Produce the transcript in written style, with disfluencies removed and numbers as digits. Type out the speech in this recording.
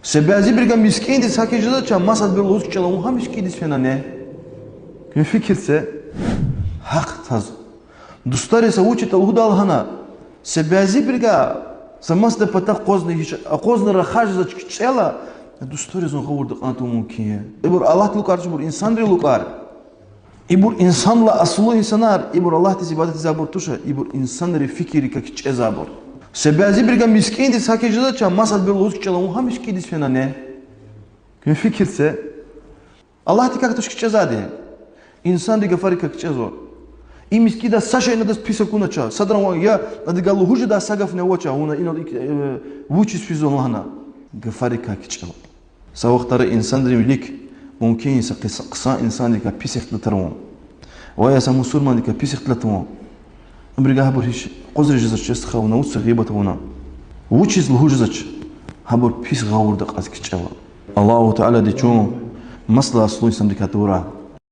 Себязи бирга мискин дис хакижада ча масад бир луз чала он хамишки дис фенане. Кем фикирсе хак таз. Дустари са учит алхудал хана. Себязи бирга самасда пата қозны рахаж за чела. Дустари зон хавурда қанту мумкин. Ибур Аллах лукар чбур инсанри лукар. Ибур инсанла асулу инсанар. Ибур Аллах тис ибадат забур туша. Ибур инсанри фикири как чезабур. Себязи бирга мискин дис хакижада ча масад бир луз чела он хамишки дис фенане. Кем фикирсе Аллах ти как тушки чезади. Инсан дига фари как чезо. И мискида саша ина да список унача. Садрам я надига лухужи да сагав не оча уна ина вучи спизон лана. Гафари как чезо. Савахтара инсан дримлик мумкин иса қиса инсан дига писик тлатарон. Вая са мусульман дига писик тлатарон. Брига хабур хиш قزر جزاش يستخاونا وسغيبة هنا وشيز له جزاش هبور بيس غاور دق أزكتشوا الله تعالى دي شو مصلحة سلوي سمدكاتورا